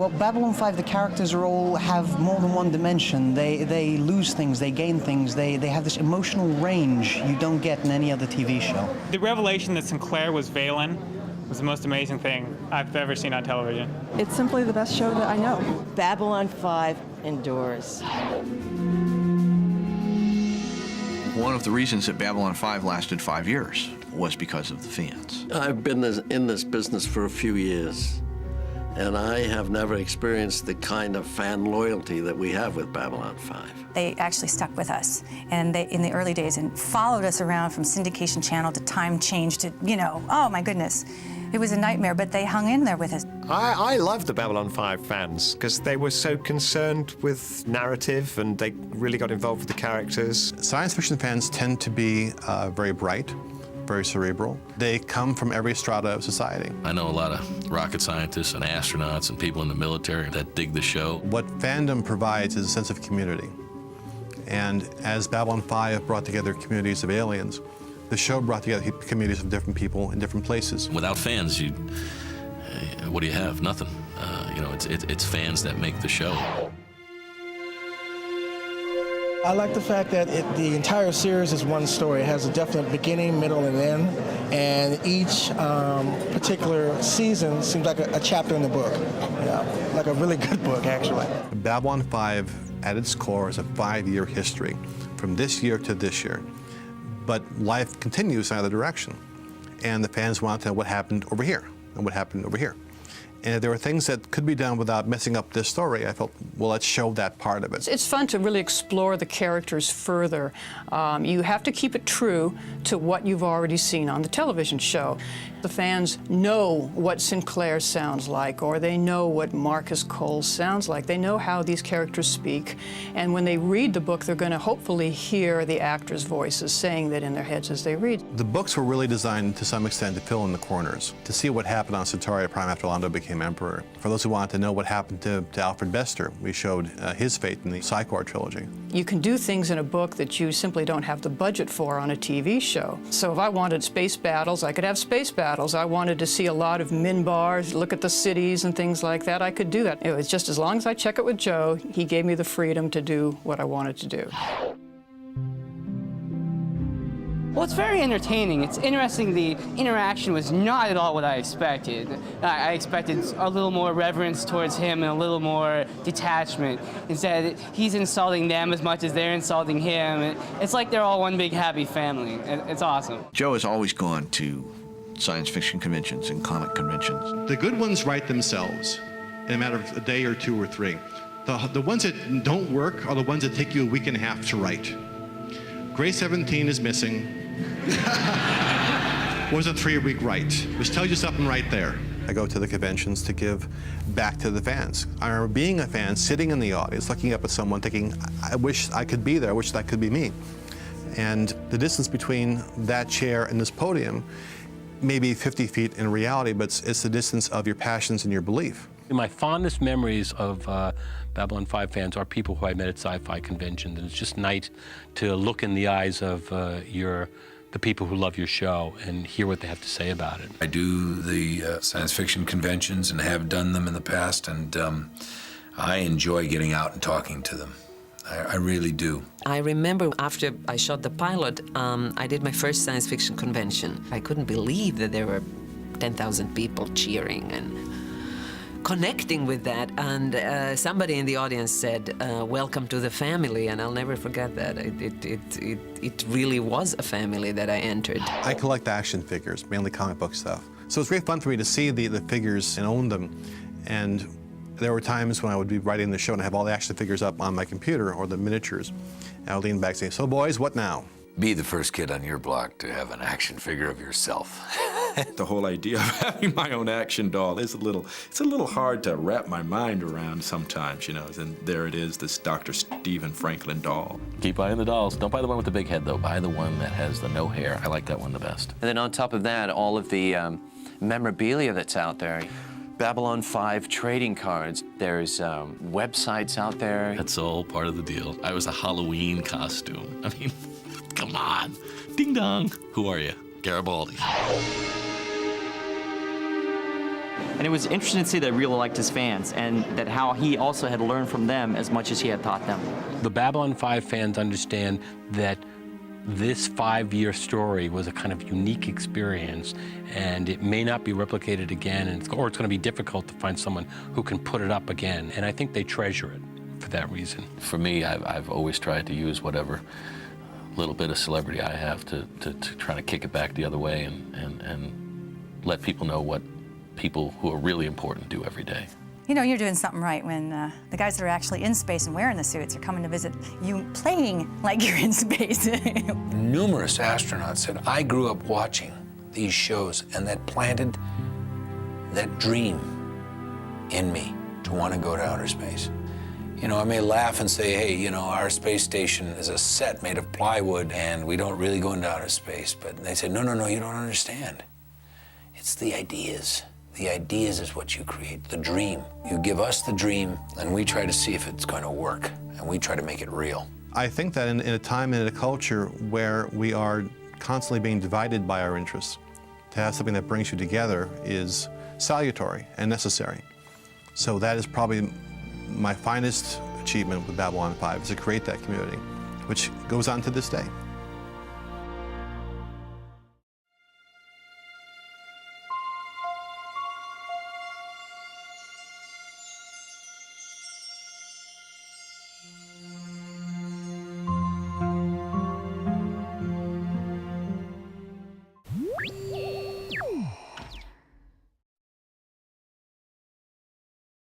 Well, Babylon 5, the characters have more than one dimension. They lose things, they gain things, they have this emotional range you don't get in any other TV show. The revelation that Sinclair was Valen was the most amazing thing I've ever seen on television. It's simply the best show that I know. Babylon 5 endures. One of the reasons that Babylon 5 lasted 5 years was because of the fans. I've been in this business for a few years, and I have never experienced the kind of fan loyalty that we have with Babylon 5. They actually stuck with us, and they, in the early days, and followed us around from syndication channel to time change to, oh my goodness. It was a nightmare, but they hung in there with us. I love the Babylon 5 fans because they were so concerned with narrative and they really got involved with the characters. Science fiction fans tend to be very bright, very cerebral. They come from every strata of society. I know a lot of rocket scientists and astronauts and people in the military that dig the show. What fandom provides is a sense of community. And as Babylon 5 brought together communities of aliens, the show brought together communities of different people in different places. Without fans, what do you have? Nothing. It's fans that make the show. I like the fact that the entire series is one story. It has a definite beginning, middle, and end, and each particular season seems like a chapter in the book. Like a really good book, actually. Babylon 5, at its core, is a 5-year history, from this year to this year. But life continues in either direction, and the fans want to know what happened over here and what happened over here. And if there were things that could be done without messing up this story, I felt, well, let's show that part of it. It's fun to really explore the characters further. You have to keep it true to what you've already seen on the television show. The fans know what Sinclair sounds like, or they know what Marcus Cole sounds like. They know how these characters speak, and when they read the book, they're going to hopefully hear the actors' voices saying that in their heads as they read. The books were really designed to some extent to fill in the corners, to see what happened on Centauri Prime after Londo became emperor. For those who wanted to know what happened to Alfred Bester, we showed his fate in the Psychor trilogy. You can do things in a book that you simply don't have the budget for on a TV show. So if I wanted space battles, I could have space battles. I wanted to see a lot of Minbars, look at the cities and things like that, I could do that. It was just as long as I check it with Joe, he gave me the freedom to do what I wanted to do. Well, it's very entertaining. It's interesting. The interaction was not at all what I expected. I expected a little more reverence towards him and a little more detachment. Instead, he's insulting them as much as they're insulting him. It's like they're all one big happy family. It's awesome. Joe has always gone to science fiction conventions and comic conventions. The good ones write themselves in a matter of a day or 2 or 3. The ones that don't work are the ones that take you a week and a half to write. Grey 17 is missing. Was a 3-week write, which tells you something right there. I go to the conventions to give back to the fans. I remember being a fan, sitting in the audience, looking up at someone thinking, I wish I could be there, I wish that could be me. And the distance between that chair and this podium may be 50 feet in reality, but it's the distance of your passions and your belief. My fondest memories of Babylon 5 fans are people who I met at sci-fi conventions, and it's just nice to look in the eyes of the people who love your show and hear what they have to say about it. I do the science fiction conventions and have done them in the past, and I enjoy getting out and talking to them. I really do. I remember after I shot the pilot, I did my first science fiction convention. I couldn't believe that there were 10,000 people cheering and connecting with that, and somebody in the audience said, welcome to the family, and I'll never forget that. It really was a family that I entered. I collect action figures, mainly comic book stuff. So it's great fun for me to see the figures and own them. And there were times when I would be writing the show and have all the action figures up on my computer or the miniatures. And I would lean back and say, so boys, what now? Be the first kid on your block to have an action figure of yourself. The whole idea of having my own action doll is it's a little hard to wrap my mind around sometimes, you know, and there it is, this Dr. Stephen Franklin doll. Keep buying the dolls. Don't buy the one with the big head, though. Buy the one that has the no hair. I like that one the best. And then on top of that, all of the memorabilia that's out there. Babylon 5 trading cards. There's websites out there. That's all part of the deal. I was a Halloween costume. I mean, come on. Ding dong. Who are you? Garibaldi. And it was interesting to see that he really liked his fans and that how he also had learned from them as much as he had taught them. The Babylon 5 fans understand that this 5-year story was a kind of unique experience, and it may not be replicated again, or it's going to be difficult to find someone who can put it up again. And I think they treasure it for that reason. For me, I've always tried to use whatever little bit of celebrity I have to try to kick it back the other way and let people know what people who are really important do every day. You know, you're doing something right when the guys that are actually in space and wearing the suits are coming to visit you playing like you're in space. Numerous astronauts said, I grew up watching these shows, and that planted that dream in me to want to go to outer space. You know, I may laugh and say, hey, you know, our space station is a set made of plywood and we don't really go into outer space. But they said, no, you don't understand. It's the ideas. The ideas is what you create, the dream. You give us the dream, and we try to see if it's going to work, and we try to make it real. I think that in a time and in a culture where we are constantly being divided by our interests, to have something that brings you together is salutary and necessary. So that is probably my finest achievement with Babylon 5, is to create that community, which goes on to this day.